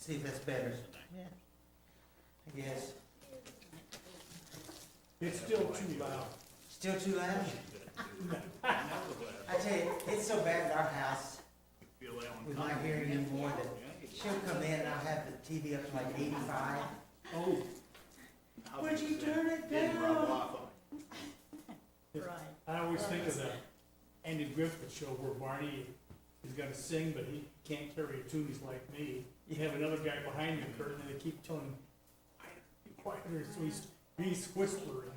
See if that's better. Yeah. I guess. It's still too loud. Still too loud? I tell you, it's so bad at our house with my hearing anymore that she'll come in and I'll have the TV up to like 85. Oh, Would you turn it down? I always think of the Andy Griffith show where Barney is gonna sing, but he can't carry a tune, he's like me. You have another guy behind the curtain and they keep telling him, quieter, so he's whispering.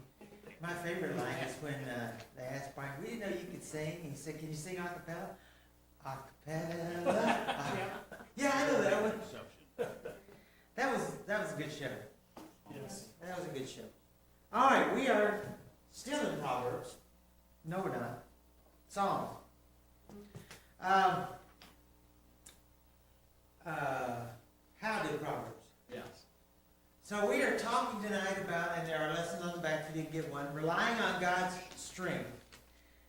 My favorite line is when they asked Brian, we didn't know you could sing. He said, can you sing a cappella? A cappella? Yeah, I know that one. That was a good show. Yes. That was a good show. All right, we are still in Proverbs. No, we're not. Psalms. How did Proverbs? Yes. So we are talking tonight about, and there are lessons on the back if you didn't get one, relying on God's strength.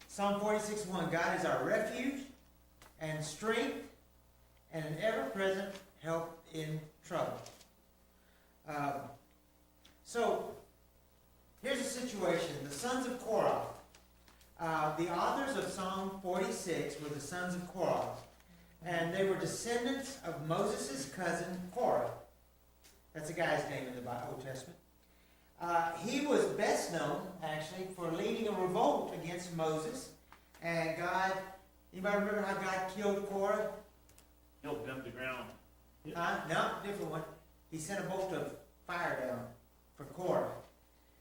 Psalm 46:1, God is our refuge and strength and an ever-present help in trouble. So here's the situation. The sons of Korah. The authors of Psalm 46 were the sons of Korah, and they were descendants of Moses' cousin Korah. That's a guy's name in the Old Testament. He was best known, actually, for leading a revolt against Moses. And God, anybody remember how God killed Korah? He'll dump the ground. No, different one. He sent a bolt of fire down for Korah.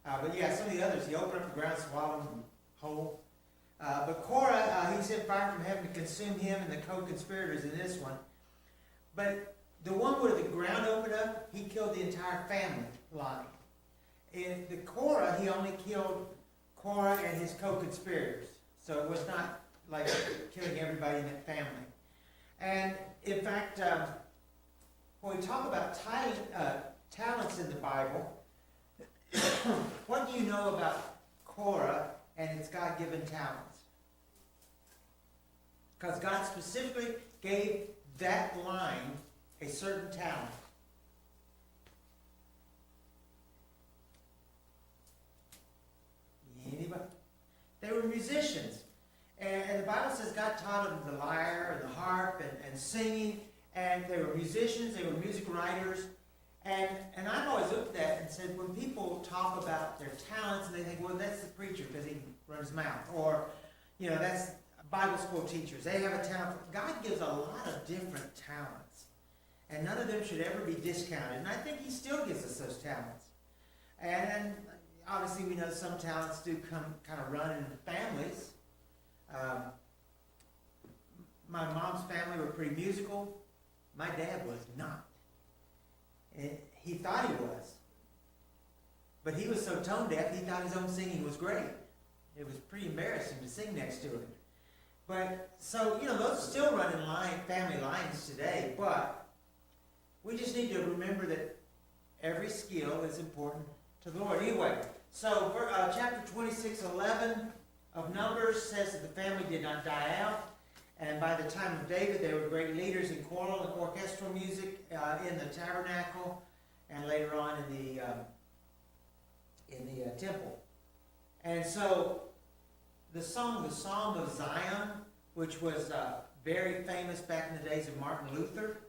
But yeah, some of the others, he opened up the ground, swallowed them whole. But Korah, he sent fire from heaven to consume him and the co-conspirators in this one. But the one where the ground opened up, he killed the entire family line. In the Korah, he only killed Korah and his co-conspirators. So it was not like killing everybody in that family. And in fact, when we talk about talents in the Bible, what do you know about Korah and his God-given talents? Because God specifically gave that line a certain talent. Anybody? They were musicians. And the Bible says God taught them the lyre and the harp and singing. And they were musicians, they were music writers. And I've always looked at that and said, when people talk about their talents, and they think, well, that's the preacher because he can run his mouth. Or, you know, that's Bible school teachers. They have a talent. God gives a lot of different talents. And none of them should ever be discounted. And I think he still gives us those talents. And obviously we know some talents do come kind of run in families. My mom's family were pretty musical. My dad was not. He thought he was. But he was so tone deaf, he thought his own singing was great. It was pretty embarrassing to sing next to him. But, so, you know, those still run in family lines today, but we just need to remember that every skill is important to the Lord. Anyway, so chapter 26:11 of Numbers says that the family did not die out. And by the time of David, they were great leaders in choral and orchestral music in the tabernacle, and later on in the temple. And so the song of Zion, which was very famous back in the days of Martin Luther,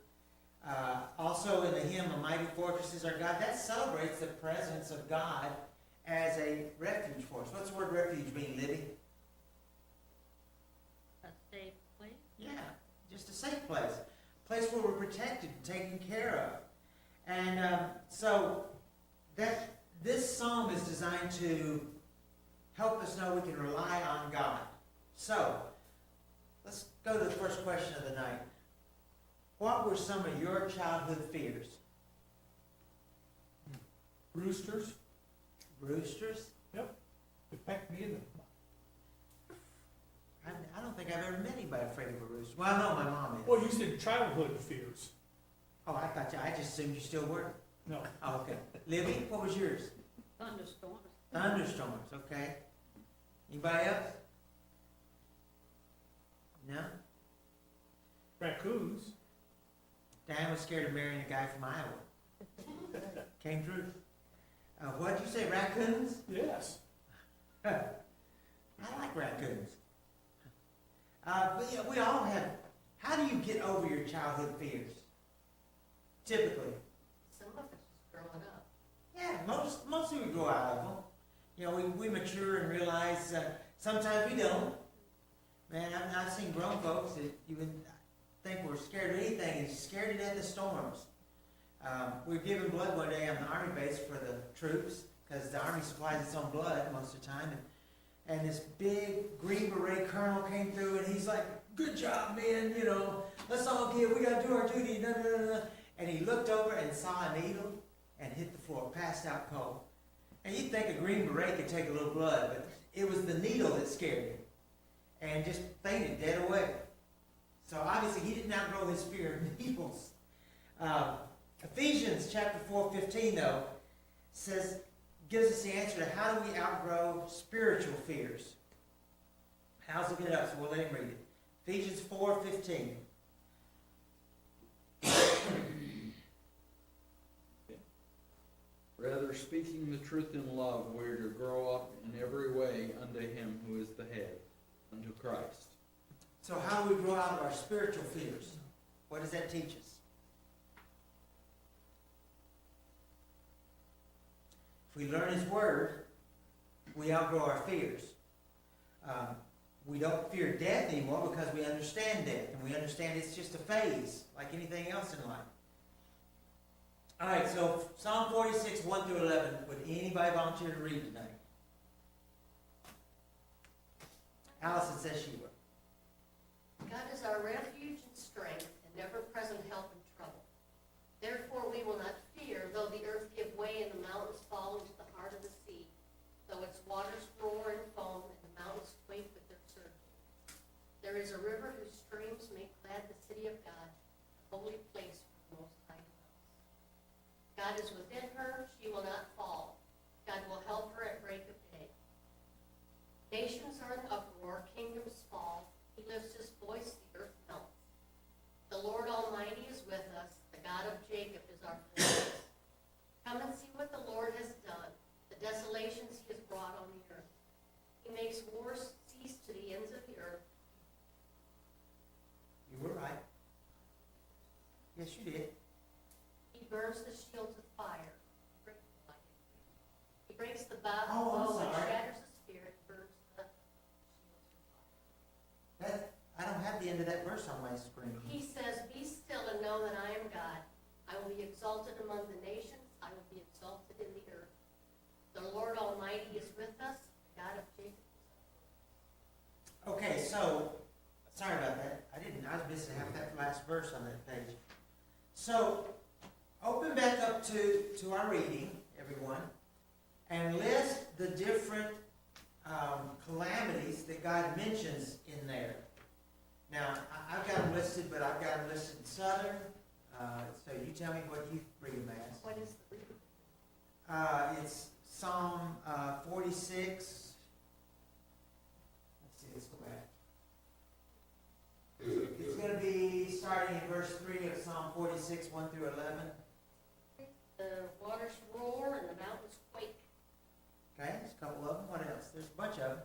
also in the hymn, "A Mighty Fortress Is Our God," that celebrates the presence of God as a refuge for us. What's the word refuge mean, Libby? A safe place? Yeah, just a safe place. A place where we're protected and taken care of. And so this psalm is designed to help us know we can rely on God. So, let's go to the first question of the night. What were some of your childhood fears? Roosters, Roosters? they pecked me in the. I don't think I've ever met anybody afraid of a rooster. Well, no, my mom is. Well, you said childhood fears. Oh, I just assumed you still were. No. Oh, okay. Libby, what was yours? Thunderstorms? Thunderstorms, okay. Anybody else? No? Raccoons. Diane was scared of marrying a guy from Iowa. Came true. What'd you say, raccoons? Yes. I like raccoons. But yeah, we all have. How do you get over your childhood fears? Typically. Some of us just growing up. Yeah, mostly we grow out of them. You know, we mature and realize sometimes we don't. Man, I've seen grown folks that you would think we're scared of anything and scared to death of storms. We were giving blood one day on the Army base for the troops because the Army supplies its own blood most of the time. And this big Green Beret colonel came through and he's like, "Good job, man, you know, let's all give, we got to do our duty, da, da, da, da." And he looked over and saw a needle and hit the floor, passed out cold. And you'd think a Green Beret could take a little blood, but it was the needle that scared him. And just fainted dead away. So obviously he didn't outgrow his fear of needles. Ephesians chapter 4:15 though gives us the answer to how do we outgrow spiritual fears. How's looking it up, so we'll let him read it. Ephesians 4:15. Rather, speaking the truth in love, we are to grow up in every way unto him who is the head, unto Christ. So how do we grow out of our spiritual fears? What does that teach us? If we learn his word, we outgrow our fears. We don't fear death anymore because we understand death, and we understand it's just a phase, like anything else in life. All right, so Psalm 46, 1 through 11. Would anybody volunteer to read tonight? Allison says she will. God is our refuge and strength, and ever-present help in trouble. Therefore we will not fear, though the earth give way and the mountains fall into the heart of the sea, though its waters roar and foam, and the mountains quake with their surging. There is a river whose streams make glad the city of God, a holy place for the Most High dwells. God is within her, she will not fall. God will help her at break of day. Nations are in uproar, kingdoms fall. He lifts his voice, the earth melts. The Lord Almighty is with us. The God of Jacob is our fortress. Come and see what the Lord has done, the desolations he has brought on the earth. He makes wars cease to the ends of the earth. You were right. Yes, you did. He burns the shields with fire. He breaks the bow Oh, I'm and sorry. shatters the spear and burns the shields with fire. I don't have the end of that verse on my screen. He says, "Be still and know that I am God. I will be exalted among the nations. I will be exalted in the earth. The Lord Almighty is with us. The God of Jacob is our Okay, so, sorry about that. I was missing half that last verse on that page. So, open back up to our reading, everyone, and list the different calamities that God mentions in there. Now, I've got them listed, but I've got them listed in Southern. So you tell me what you read them as. What is the reading? It's Psalm 46. Let's see, let's go back. It's going to be starting in verse 3 of Psalm 46, 1 through 11. The waters roar and the mountains quake. Okay, there's a couple of them. What else? There's a bunch of them.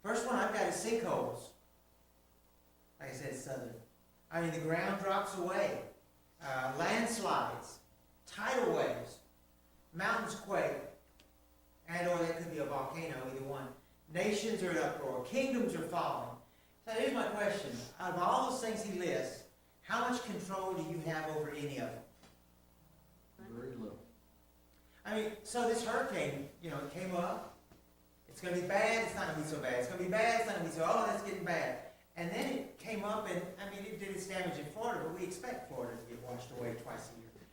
First one I've got is sinkholes. Like I said, it's Southern. I mean, the ground drops away. Landslides. Tidal waves. Mountains quake. And or that could be a volcano, either one. Nations are in uproar. Kingdoms are falling. So here's my question. Out of all those things he lists, how much control do you have over any of them? Very little. I mean, so this hurricane, it came up. It's going to be bad. It's not going to be so bad. It's going to be bad. It's not going to be so, oh, that's getting bad. And then it came up and, it did its damage in Florida, but we expect Florida to get washed away twice a year.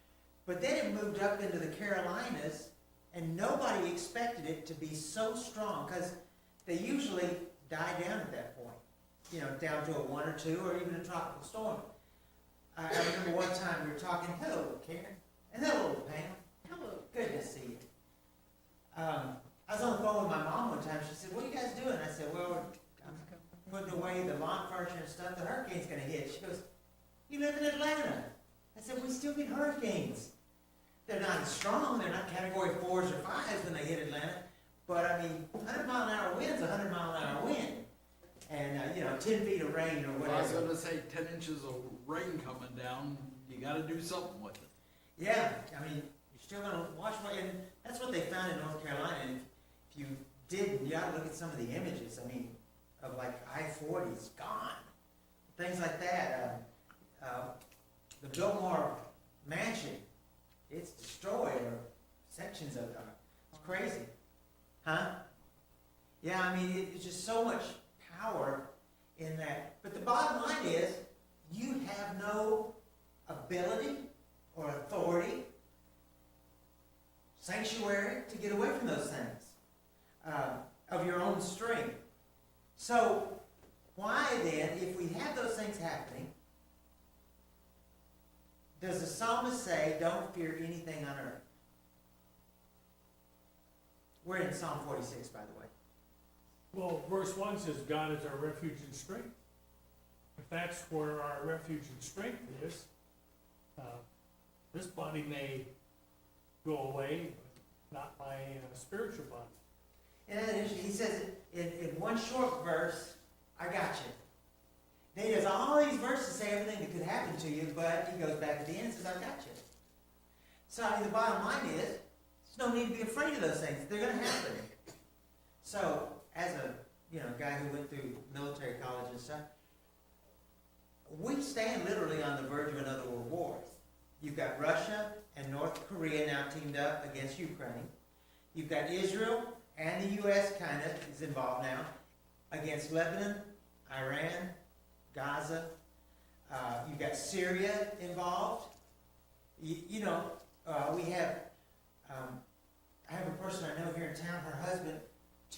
But then it moved up into the Carolinas, and nobody expected it to be so strong, because they usually die down at that point, down to a 1 or 2 or even a tropical storm. I remember one time we were talking, hello, Karen, and hello, Pam. Hello. Good to see you. I was on the phone with my mom one time. She said, what are you guys doing? I said, well, I'm putting away away the lawn furniture and stuff, the hurricane's gonna hit. She goes, you live in Atlanta. I said, we still get hurricanes. They're not as strong, they're not category 4s or 5s when they hit Atlanta, but I mean, 100-mile-an-hour wind's 100-mile-an-hour wind. And, 10 feet of rain or I was whatever. gonna say 10 inches of rain coming down, you gotta do something with it. Yeah, I mean, you're still gonna watch, and that's what they found in North Carolina, and if you didn't, you ought to look at some of the images, I mean, of like I-40's gone, things like that. The Biltmore Mansion, it's destroyed, or sections of it, it's crazy. Huh? Yeah, I mean, it's just so much power in that, but the bottom line is, you have no ability or authority, sanctuary to get away from those things of your own strength. So why then, if we have those things happening, does the psalmist say, don't fear anything on earth? We're in Psalm 46, by the way. Well, verse 1 says, God is our refuge and strength. If that's where our refuge and strength is, this body may go away, but not my spiritual body. And then he says it in one short verse, I got you. Then he does all these verses say everything that could happen to you, but he goes back at the end and says, I got you. So I mean, the bottom line is, there's no need to be afraid of those things. They're going to happen. So as a guy who went through military college and stuff, we stand literally on the verge of another world war. You've got Russia and North Korea now teamed up against Ukraine. You've got Israel and the U.S. kind of is involved now against Lebanon, Iran, Gaza. You've got Syria involved. We have, I have a person I know here in town, her husband,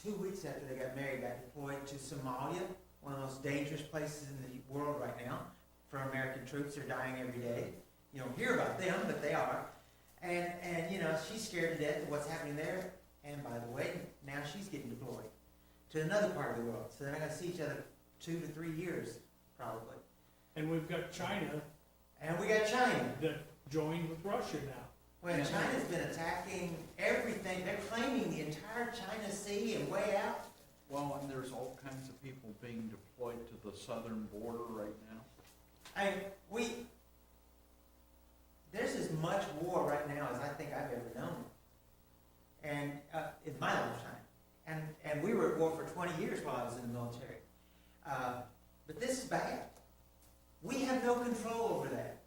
2 weeks after they got married, got deployed to Somalia, one of the most dangerous places in the world right now for American troops. They're dying every day. You don't hear about them, but they are. And she's scared to death of what's happening there. And by the way, now she's getting deployed to another part of the world. So they're not going to see each other 2 to 3 years, probably. And we've got China And we got China. that joined with Russia now. Well, China's been attacking everything. They're claiming the entire China Sea and way out. Well, and there's all kinds of people being deployed to the southern border right now. There's as much war right now as I think I've ever known. And in my lifetime. And we were at war for 20 years while I was in the military. But this is bad. We have no control over that,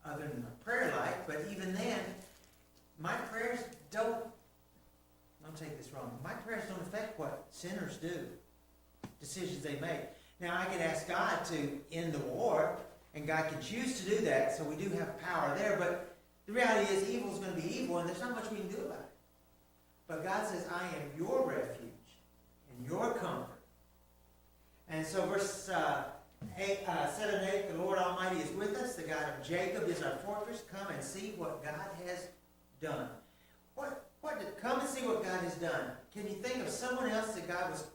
other than a prayer life. But even then, my prayers don't take this wrong, my prayers don't affect what sinners do, decisions they make. Now, I can ask God to end the war, and God can choose to do that, so we do have power there. But the reality is evil is going to be evil, and there's not much we can do about it. But God says, I am your refuge and your comfort. And so verse 7 and 8, the Lord Almighty is with us. The God of Jacob is our fortress. Come and see what God has done. Come and see what God has done. Can you think of someone else that God was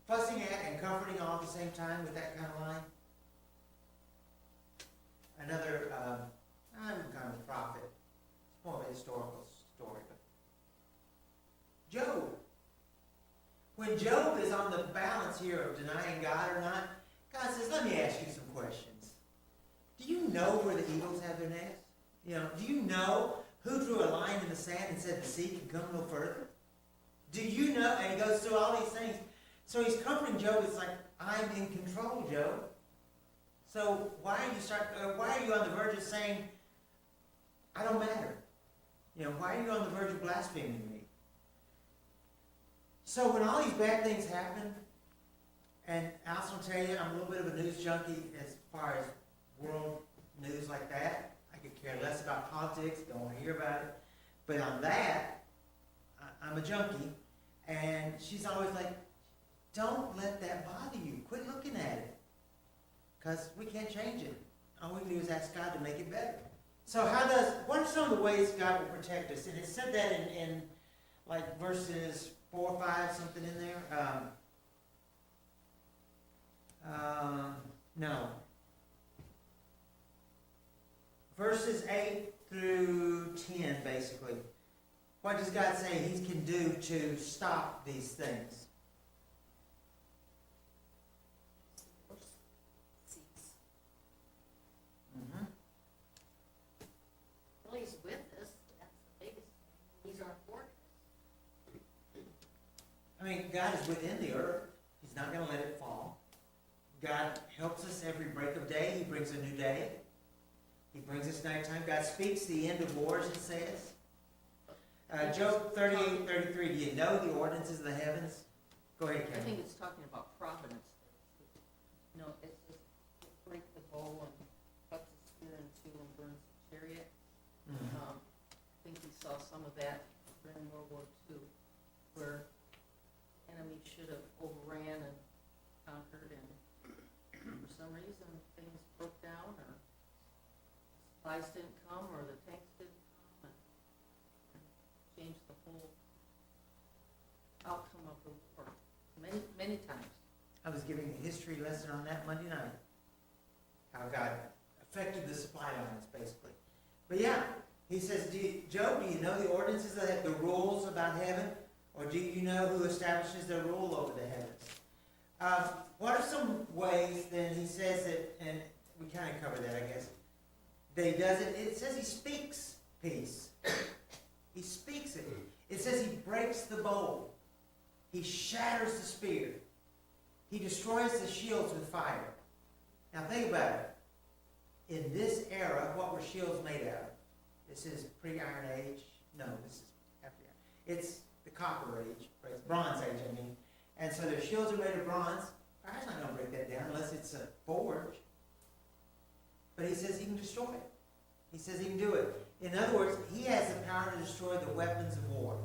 fussing at and comforting all at the same time with that kind of line? Another, I wouldn't call him a prophet. It's more of a historical story. But Job. When Job is on the balance here of denying God or not, God says, let me ask you some questions. Do you know where the eagles have their nests? Do you know who drew a line in the sand and said the sea can come no further? Do you know? And he goes through all these things. So he's comforting Job. It's like, I'm in control, Job. So why are you on the verge of saying, I don't matter? Why are you on the verge of blaspheming me? So when all these bad things happen, and Alice will tell you, I'm a little bit of a news junkie as far as world news like that. I could care less about politics, don't want to hear about it. But on that, I'm a junkie. And she's always like, don't let that bother you. Quit looking at it. Because we can't change it. All we can do is ask God to make it better. So what are some of the ways God will protect us? And it said that in like verses 4 or 5, something in there. verses 8 through 10, basically. What does God say He can do to stop these things? Seats. Mm-hmm. Well, he's with us, that's the biggest thing. He's our fortress. I mean, God is within the earth. He's not going to let it fall. God helps us every break of day. He brings a new day. He brings us nighttime. God speaks the end of wars, it says. Job 38:33. Do you know the ordinances of the heavens? Go ahead, I Karen. think it's talking about providence. You know, it's just break the bow and cut the spear in two and burns the chariot. Mhm. I think we saw some of that during World War II, where the enemy should have overran and conquered, and for some reason, things broke down, or supplies didn't come, or the tanks didn't come, and changed the whole outcome of the war, many, many times. I was giving a history lesson on that Monday night. How God affected the supply lines, basically. But yeah, he says, Job, do you know the ordinances of the rules about heaven? Or do you know who establishes the rule over the heavens? What are some ways then he says that, and we kind of covered that, I guess, that he does it? It says he speaks peace. He speaks it. It says he breaks the bow. He shatters the spear. He destroys the shields with fire. Now think about it. In this era, what were shields made out of? This is pre-Iron Age. No, this is after the Iron. It's the Copper Age, or it's Bronze Age, I mean. And so their shields are made of bronze. Fire's not going to break that down unless it's a forge. But he says he can destroy it. He says he can do it. In other words, he has the power to destroy the weapons of war.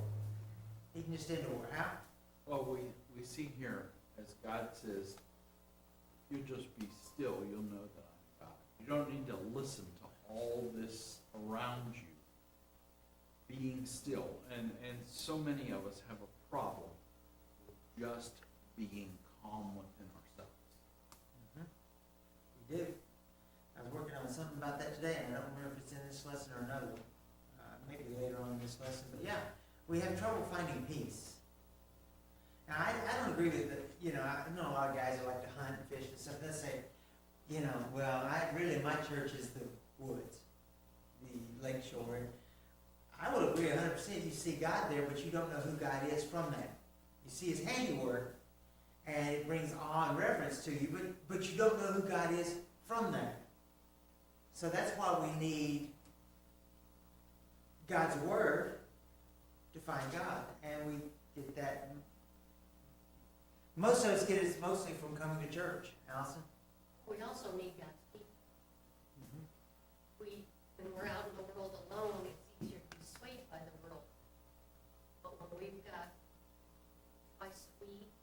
He can just end war. How? Well, we see here, as God says, if you just be still, you'll know that I'm God. You don't need to listen to all this around you. Being still. And so many of us have a problem with just being calm within ourselves. We do. I was working on something about that today, and I don't remember if it's in this lesson or another one. Maybe later on in this lesson. But yeah, we have trouble finding peace. Now, I don't agree with it. You know, I know a lot of guys that like to hunt and fish and stuff. They say, you know, well, my church is the woods, the lake shore. And I would agree 100%. You see God there, but you don't know who God is from that. You see His handiwork, and it brings awe and reverence to you, but you don't know who God is from that. So that's why we need God's Word to find God, and we get that. Most of us get it mostly from coming to church. Allison? We also need God's people. When we're out in the world alone, it's easier to be swayed by the world. But when we've got twice a week,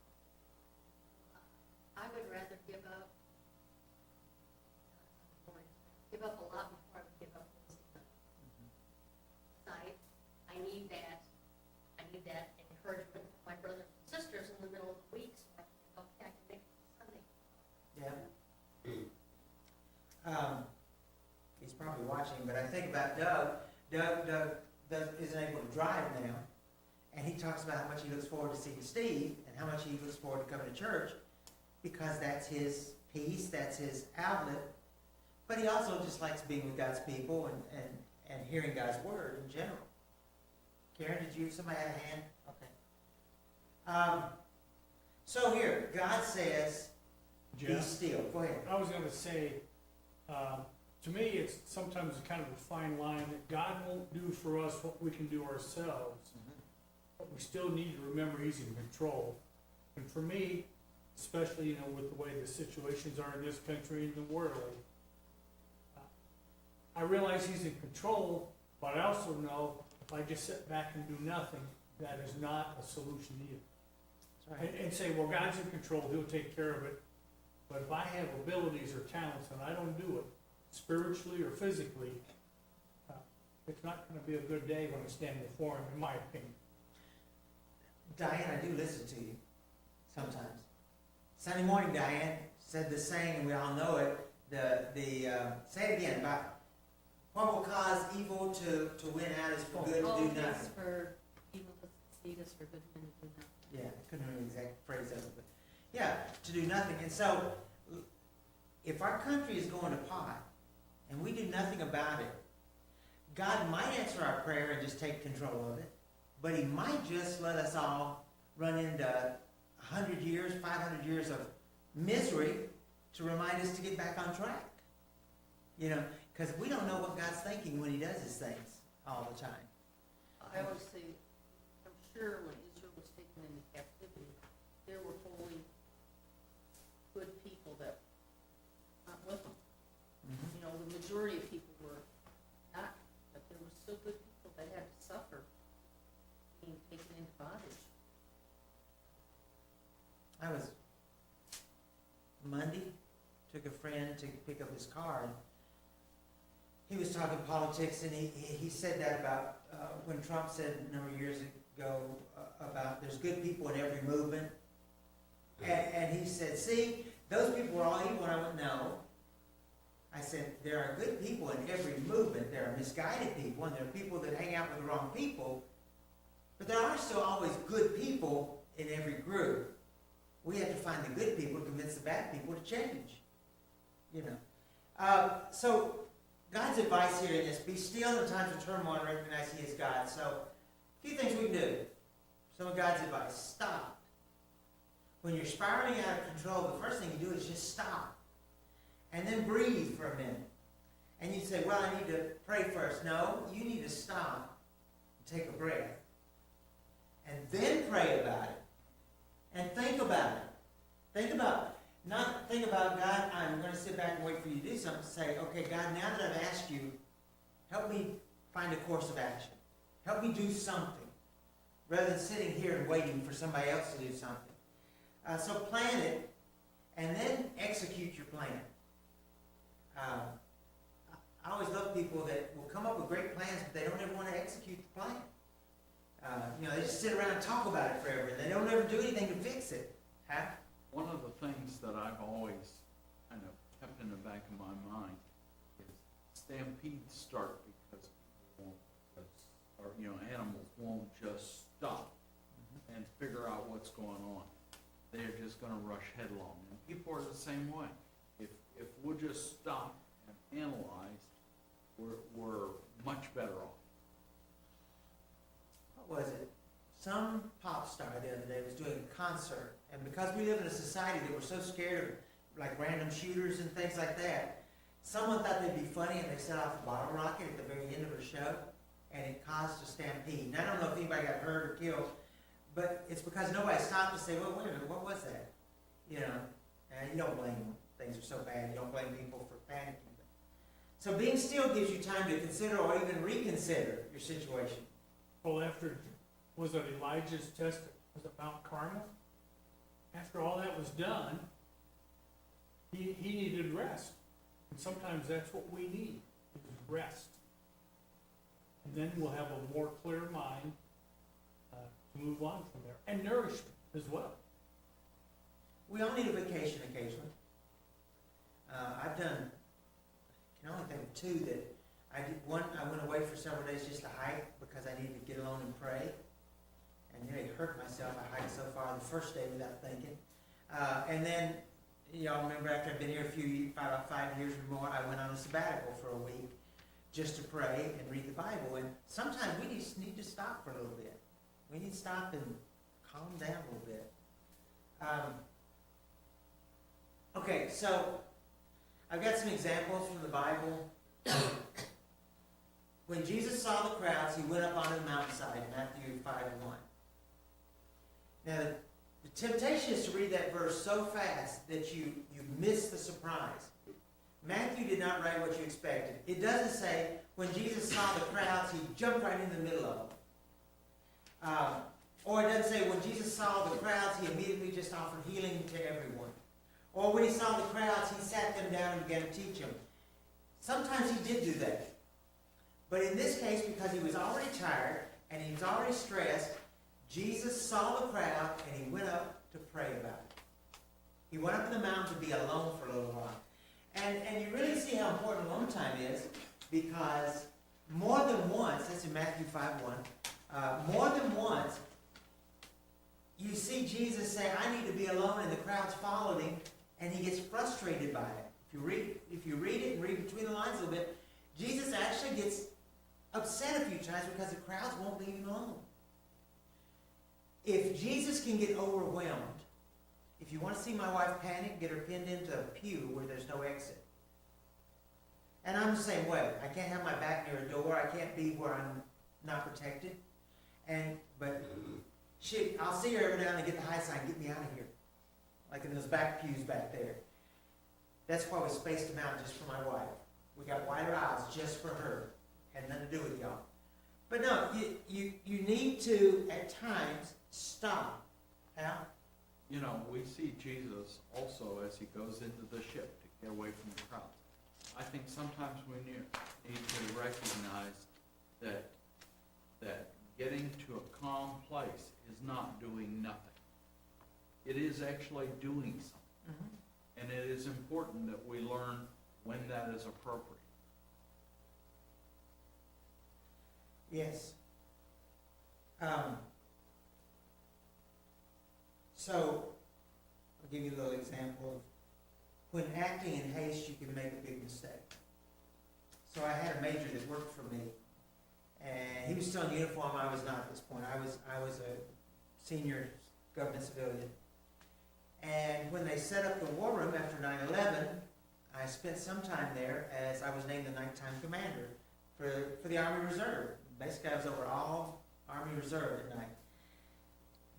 I would rather give up a lot before I would give up listening. I need that. I need that encouragement from my brothers and sisters in the middle of the week, so I can, okay, I can make it Sunday. Yeah. He's probably watching, but I think about Doug. Doug isn't able to drive now, and he talks about how much he looks forward to seeing Steve and how much he looks forward to coming to church because that's his peace, that's his outlet. But he also just likes being with God's people and hearing God's word in general. Karen, somebody had a hand? Okay. So here, God says, be Jeff, still. Go ahead. I was gonna say, to me, it's sometimes kind of a fine line that God won't do for us what we can do ourselves, but we still need to remember He's in control. And for me, especially, you know, with the way the situations are in this country and the world, I realize He's in control, but I also know if I just sit back and do nothing, that is not a solution either. That's right. And say, well, God's in control, He'll take care of it. But if I have abilities or talents and I don't do it, spiritually or physically, it's not gonna be a good day when I stand before Him, in my opinion. Diane, I do listen to you sometimes. Sunday morning, Diane said the saying, and we all know it. Say it again about What will cause evil to win out is for good to Oh, do yes, nothing. for evil to succeed is for good men to do nothing. Yeah, I couldn't remember the exact phrase of it, but, yeah, to do nothing. And so, if our country is going to pot, and we do nothing about it, God might answer our prayer and just take control of it, but he might just let us all run into 100 years, 500 years of misery to remind us to get back on track. You know, because we don't know what God's thinking when he does his things all the time. I always say, I'm sure when Israel was taken into captivity, there were holy, good people that went with them. Mhm. You know, the majority of people were not, but there were still good people that had to suffer being taken into bondage. I was, Monday, took a friend to pick up his car, and he was talking politics, and he said that about, when Trump said a number of years ago about there's good people in every movement. And he said, see, those people are all evil, and I went, no. I said, there are good people in every movement. There are misguided people, and there are people that hang out with the wrong people. But there are still always good people in every group. We have to find the good people to convince the bad people to change. You know. So God's advice here in this, be still in times of turmoil and recognize he is God. So a few things we can do. Some of God's advice. Stop. When you're spiraling out of control, the first thing you do is just stop. And then breathe for a minute. And you say, well, I need to pray first. No, you need to stop and take a breath. And then pray about it. And think about it. Think about it. Not think about, God, I'm going to sit back and wait for you to do something. Say, okay, God, now that I've asked you, help me find a course of action. Help me do something. Rather than sitting here and waiting for somebody else to do something. So plan it, and then execute your plan. I always love people that will come up with great plans, but they don't ever want to execute the plan. You know, they just sit around and talk about it forever, and they don't ever do anything to fix it. Huh? One of the things that I've always kind of kept in the back of my mind is stampedes start because people won't just, or, you know, animals won't just stop and figure out what's going on. They're just gonna rush headlong, and people are the same way. If we'll just stop and analyze, we're much better off. What was it? Some pop star the other day was doing a concert, and because we live in a society that we're so scared of, like, random shooters and things like that, someone thought they'd be funny, and they set off a bottle rocket at the very end of her show, and it caused a stampede. And I don't know if anybody got hurt or killed, but it's because nobody stopped to say, well, wait a minute, what was that? You know, and you don't blame them. Things are so bad, you don't blame people for panicking. So being still gives you time to consider or even reconsider your situation. Well, after, was it Elijah's test, was it Mount Carmel? After all that was done, he needed rest. And sometimes that's what we need, is rest. And then we'll have a more clear mind to move on from there. And nourishment as well. We all need a vacation occasionally. I've done, I can only think of two that I did. One, I went away for several days just to hike because I needed to get alone and pray. And nearly hurt myself. I hiked so far the first day without thinking. And then, y'all remember after I've been here about 5 years or more, I went on a sabbatical for a week just to pray and read the Bible. And sometimes we just need to stop for a little bit. We need to stop and calm down a little bit. Okay, so I've got some examples from the Bible. When Jesus saw the crowds, he went up onto the mountainside, Matthew 5:1. Now, the temptation is to read that verse so fast that you miss the surprise. Matthew did not write what you expected. It doesn't say, when Jesus saw the crowds, he jumped right in the middle of them. Or it doesn't say, when Jesus saw the crowds, he immediately just offered healing to everyone. Or when he saw the crowds, he sat them down and began to teach them. Sometimes he did do that. But in this case, because he was already tired and he was already stressed, Jesus saw the crowd and he went up to pray about it. He went up in the mountain to be alone for a little while. And you really see how important alone time is because more than once, that's in Matthew 5:1, more than once, you see Jesus say, I need to be alone, and the crowds followed him, and he gets frustrated by it. If you read it and read between the lines a little bit, Jesus actually gets upset a few times because the crowds won't leave him alone. If Jesus can get overwhelmed, if you want to see my wife panic, get her pinned into a pew where there's no exit. And I'm the same way. I can't have my back near a door. I can't be where I'm not protected. But I'll see her every now and then get the high sign, get me out of here. Like in those back pews back there. That's why we spaced them out just for my wife. We got wider aisles just for her. Had nothing to do with y'all. But no, you need to, at times, stop. Al? You know, we see Jesus also as he goes into the ship to get away from the crowds. I think sometimes we need to recognize that getting to a calm place is not doing nothing. It is actually doing something. Mm-hmm. And it is important that we learn when that is appropriate. Yes. So, I'll give you a little example of when acting in haste, you can make a big mistake. So I had a major that worked for me, and he was still in uniform. I was not at this point. I was a senior government civilian. And when they set up the war room after 9/11, I spent some time there as I was named the nighttime commander for the Army Reserve. Basically, I was over all Army Reserve at night.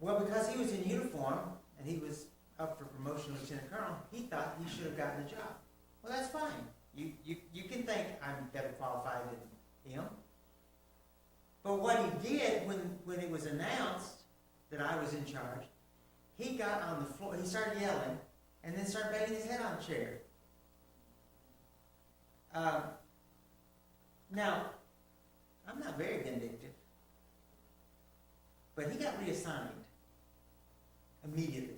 Well, because he was in uniform and he was up for promotion to Lieutenant Colonel, he thought he should have gotten the job. Well, that's fine. You can think I'm better qualified than him. But what he did when it was announced that I was in charge, he got on the floor, he started yelling, and then started banging his head on the chair. Now, I'm not very vindictive, but he got reassigned immediately.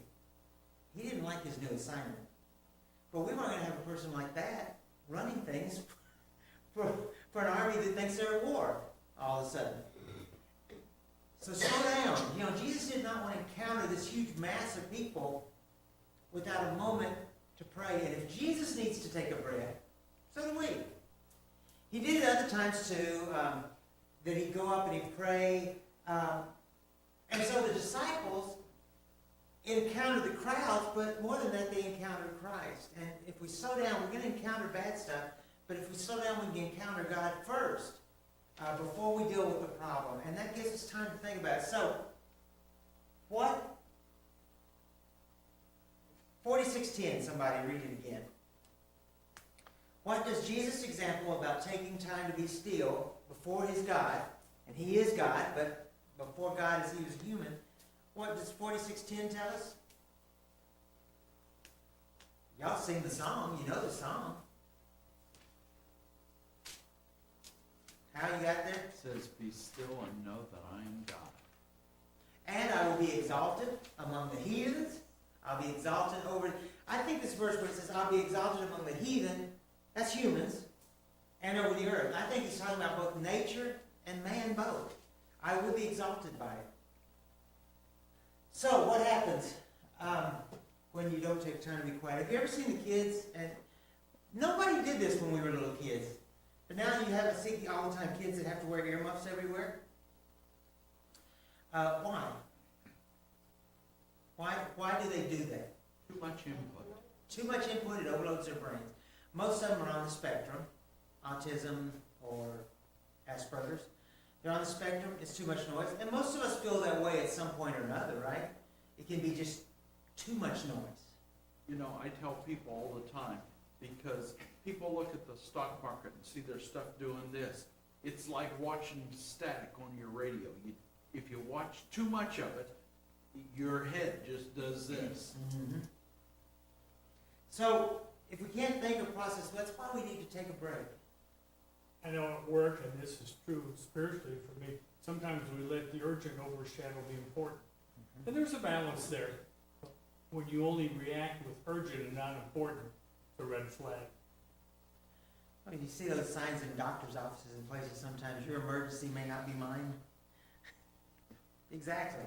He didn't like his new assignment. But we weren't going to have a person like that running things for an army that thinks they're at war all of a sudden. So slow down. You know, Jesus did not want to encounter this huge mass of people without a moment to pray. And if Jesus needs to take a breath, so do we. He did it other times too, that he'd go up and he'd pray. And so the disciples encountered the crowds, but more than that, they encountered Christ. And if we slow down, we're going to encounter bad stuff, but if we slow down, we can encounter God first before we deal with the problem. And that gives us time to think about it. So, what? 46:10, somebody read it again. What does Jesus' example about taking time to be still before his God, and he is God, but before God as he was human, what does 46:10 tell us? Y'all sing the song, you know the song. How you got there? It says, be still and know that I am God. And I will be exalted among the heathens. I'll be exalted over... I think this verse where it says, I'll be exalted among the heathen, that's humans, and over the earth. I think he's talking about both nature and man both. I will be exalted by it. So, what happens when you don't take time to be quiet? Have you ever seen the kids? And nobody did this when we were little kids. But now you have see all the time kids that have to wear earmuffs everywhere. Why? Why do they do that? Too much input. Too much input, it overloads their brains. Most of them are on the spectrum, autism or Asperger's. They're on the spectrum, it's too much noise. And most of us feel that way at some point or another, right? It can be just too much noise. You know, I tell people all the time, because people look at the stock market and see their stuff doing this. It's like watching static on your radio. If you watch too much of it, your head just does this. Mm-hmm. So, if we can't think or process, that's why we need to take a break. I know at work, and this is true spiritually for me, sometimes we let the urgent overshadow the important. And there's a balance there. When you only react with urgent and not important, it's a red flag. Well, you see those signs in doctor's offices and places sometimes, your emergency may not be mine. Exactly.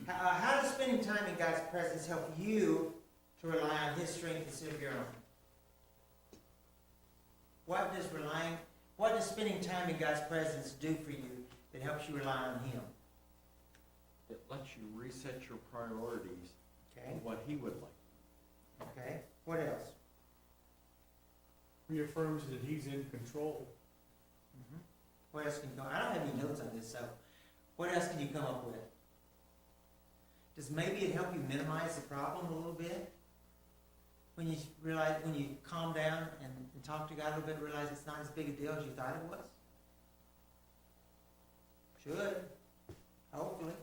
How does spending time in God's presence help you to rely on His strength instead of your own? What does spending time in God's presence do for you that helps you rely on Him? It lets you reset your priorities Okay, to what He would like. okay. What else? Reaffirms that he's in control. What else can you come? I don't have any notes on this, so what else can you come up with? Does maybe it help you minimize the problem a little bit? When you realize, when you calm down and talk to God a little bit, realize it's not as big a deal as you thought it was? Should. Hopefully.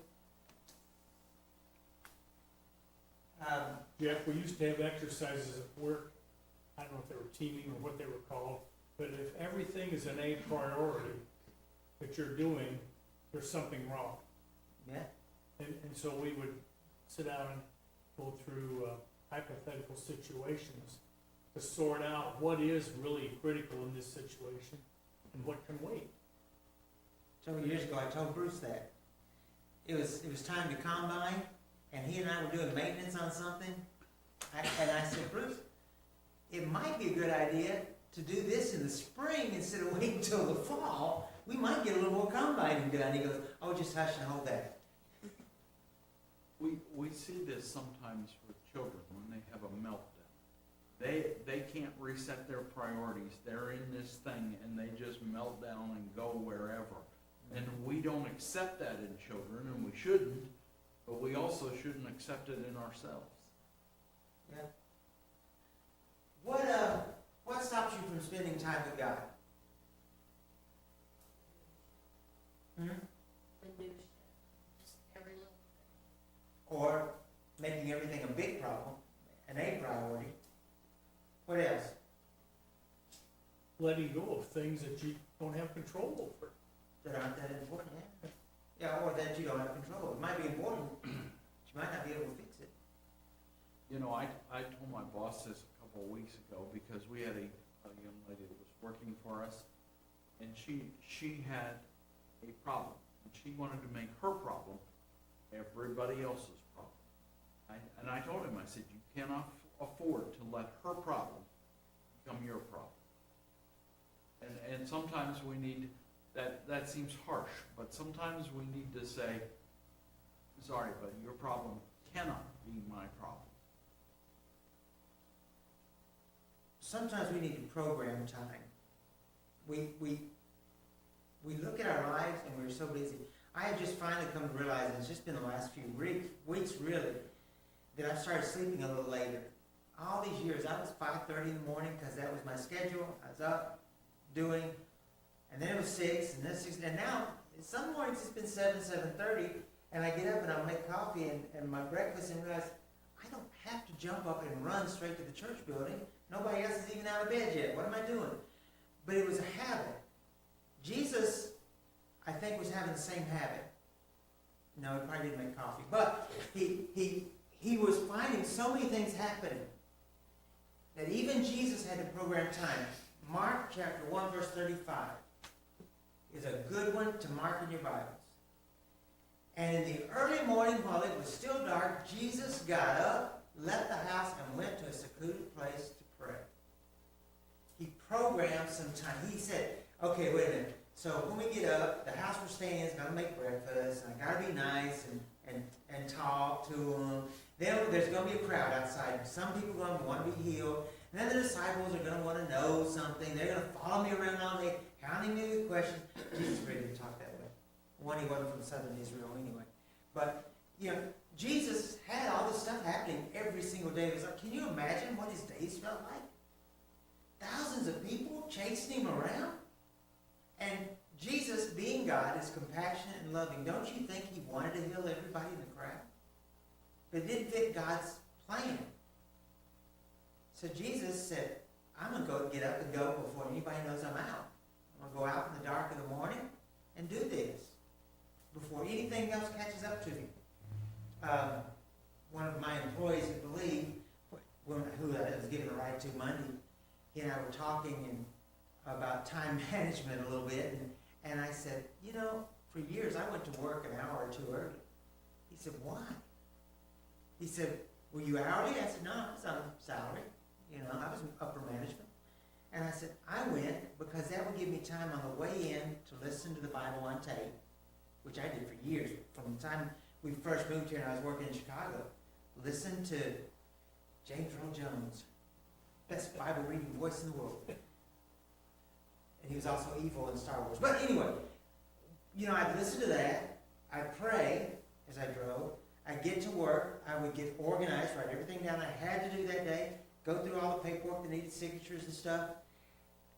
Jeff, we used to have exercises at work. I don't know if they were teaming or what they were called, but if everything is an A priority that you're doing, there's something wrong. Yeah. And so we would sit down and go through hypothetical situations to sort out what is really critical in this situation and what can wait. Several years ago, I told Bruce that. It was time to combine, and he and I were doing maintenance on something. And I said, Bruce, it might be a good idea to do this in the spring instead of waiting until the fall. We might get a little more combining done. He goes, oh, just hush and hold that. We see this sometimes with children when they have a meltdown. They can't reset their priorities. They're in this thing and they just melt down and go wherever. And we don't accept that in children, and we shouldn't, but we also shouldn't accept it in ourselves. Yeah. What stops you from spending time with God? Minutia, just every little thing. Or making everything a big problem, an A priority. What else? Letting go of things that you don't have control over. That aren't that important, yeah. Yeah, or that you don't have control. It might be important, but you might not be able to fix it. You know, I told my boss this a couple of weeks ago because we had a young lady that was working for us, and she had a problem, and she wanted to make her problem everybody else's problem. And I told him, I said, you cannot afford to let her problem become your problem. And sometimes we need, that seems harsh, but sometimes we need to say, sorry, but your problem cannot be my problem. Sometimes we need to program time. We look at our lives and we're so busy. I have just finally come to realize, and it's just been the last few weeks really, that I've started sleeping a little later. All these years, I was 5:30 in the morning because that was my schedule. I was up, doing, and then it was 6, and then 6, and now, some mornings it's been 7:30, and I get up and I'll make coffee and my breakfast and realize I don't have to jump up and run straight to the church building. Nobody else is even out of bed yet. What am I doing? But it was a habit. Jesus, I think, was having the same habit. No, he probably didn't make coffee. But he was finding so many things happening that even Jesus had to program time. Mark chapter 1, verse 35 is a good one to mark in your Bibles. And in the early morning, while it was still dark, Jesus got up, left the house, and went to a secluded place to pray. He programmed some time. He said, okay, wait a minute. So when we get up, the house we're staying in is going to make breakfast, and I got to be nice and talk to them. Then there's going to be a crowd outside. Some people are going to want to be healed. And then the disciples are going to want to know something. They're going to follow me around all day, hounding me with questions. Jesus really didn't talk that way. One, he wasn't from southern Israel anyway. But, you know, Jesus had all this stuff happening every single day. It was like, can you imagine what his days felt like? Thousands of people chasing him around. And Jesus, being God, is compassionate and loving. Don't you think he wanted to heal everybody in the crowd? But it didn't fit God's plan. So Jesus said, I'm going to get up and go before anybody knows I'm out. I'm going to go out in the dark of the morning and do this before anything else catches up to me. One of my employees at Believe, who I was given a ride to Monday, he and I were talking, about time management a little bit, and I said, you know, for years I went to work an hour or two early. He said, why? He said, were you hourly? I said, no, I was on salary. You know, I was in upper management. And I said, I went because that would give me time on the way in to listen to the Bible on tape, which I did for years. From the time we first moved here and I was working in Chicago, listen to James Earl Jones, best Bible reading voice in the world. And he was also evil in Star Wars. But anyway, you know, I'd listen to that. I'd pray as I drove. I'd get to work. I would get organized, write everything down I had to do that day, go through all the paperwork that needed signatures and stuff.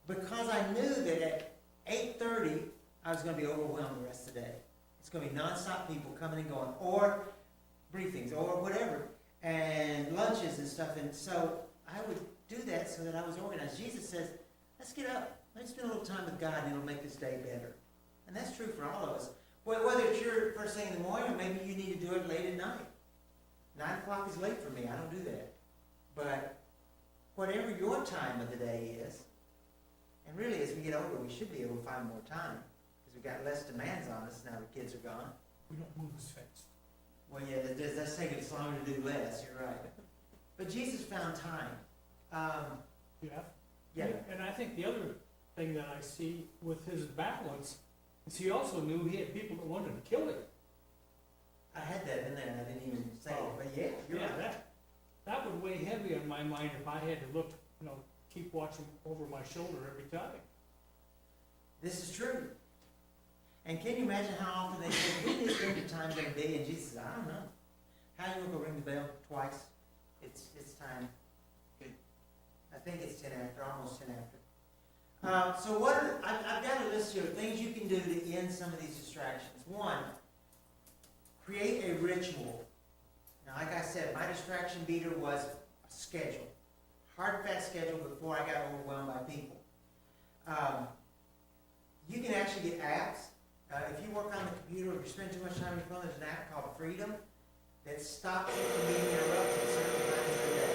Because I knew that at 8:30, I was going to be overwhelmed the rest of the day. It's going to be nonstop people coming and going, or briefings, or whatever, and lunches and stuff. And so I would do that so that I was organized. Jesus says, let's get up. Let's spend a little time with God, and it'll make this day better. And that's true for all of us. Whether it's your first thing in the morning, or maybe you need to do it late at night. 9 o'clock is late for me. I don't do that. But whatever your time of the day is, and really as we get older, we should be able to find more time because we've got less demands on us now the kids are gone. We don't move as fast. Well, yeah, that's taking us longer to do less. You're right. But Jesus found time. Yeah. And I think the other thing that I see with his balance is he also knew he had people that wanted to kill him. I had that in there and I didn't even say it. But yeah, you're Yeah, right. that would weigh heavy on my mind if I had to look, you know, keep watching over my shoulder every time. This is true. And can you imagine how often they say, when is the time going to be? And Jesus says, I don't know. How you going to ring the bell twice? It's time. I think it's 10 after, almost 10 after. So I've got a list here of things you can do to end some of these distractions. One, create a ritual. Now, like I said, my distraction beater was a schedule. Hard, fast schedule before I got overwhelmed by people. You can actually get apps. If you work on the computer or you spend too much time on your phone, there's an app called Freedom that stops you from being interrupted certain times of the day.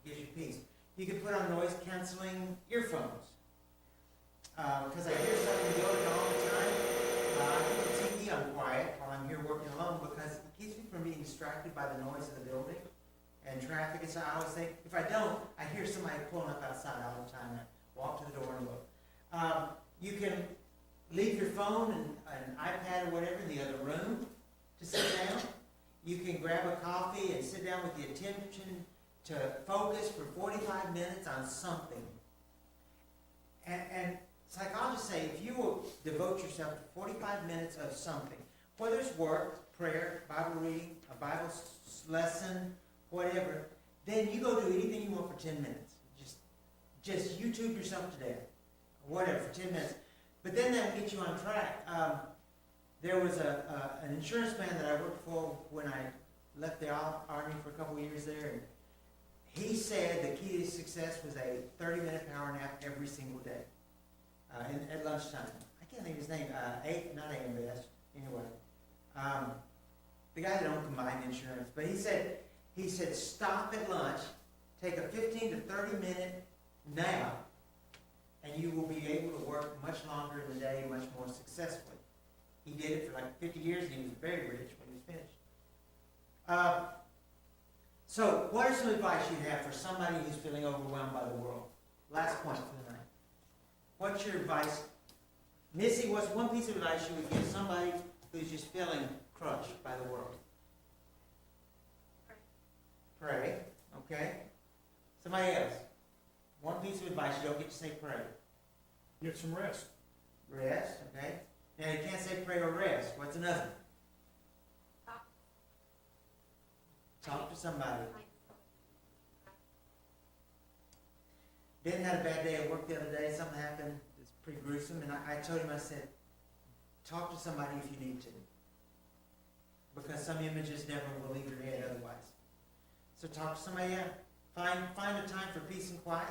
Gives you peace. You can put on noise canceling earphones. Because I hear something going all the time. I keep the TV on quiet while I'm here working alone because it keeps me from being distracted by the noise of the building and traffic. And so I always think, if I don't, I hear somebody pulling up outside all the time. I walk to the door and look. You can leave your phone and an iPad or whatever in the other room to sit down. You can grab a coffee and sit down with the attention to focus for 45 minutes on something. And psychologists say if you will devote yourself to 45 minutes of something, whether it's work, prayer, Bible reading, a Bible lesson, whatever, then you go do anything you want for 10 minutes. Just YouTube yourself to death, whatever, for 10 minutes. But then that will get you on track. There was an insurance man that I worked for when I left the Army for a couple of years there, and he said the key to success was a 30-minute power nap every single day at lunchtime. I can't think of his name. Not AMS, anyway. The guy that owned Combined Insurance. But he said stop at lunch, take a 15 to 30-minute nap, and you will be able to work much longer in the day, much more successfully. He did it for like 50 years, and he was very rich when he was finished. So, what are some advice you have for somebody who's feeling overwhelmed by the world? Last point for the night. What's your advice? Missy, what's one piece of advice you would give somebody who's just feeling crushed by the world? Pray. Okay. Somebody else. One piece of advice, you don't get to say pray. Get some rest. Rest, okay. Now you can't say pray or rest. What's another? Talk to somebody. Ben had a bad day at work the other day. Something happened. It's pretty gruesome. And I told him, I said, talk to somebody if you need to. Because some images never will leave your head otherwise. So talk to somebody else. Find a time for peace and quiet.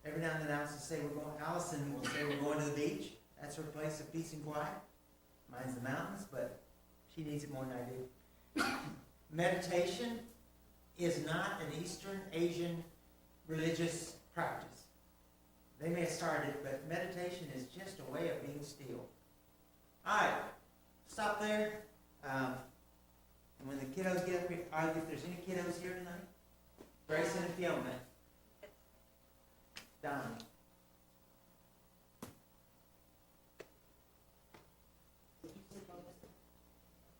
Every now and then Allison will say we're going to the beach. That's her place of peace and quiet. Mine's the mountains, but she needs it more than I do. Meditation is not an Eastern Asian religious practice. They may have started, but meditation is just a way of being still. All right, stop there. And when the kiddos get up here, if there's any kiddos here tonight, Grayson and Fiona, Donnie.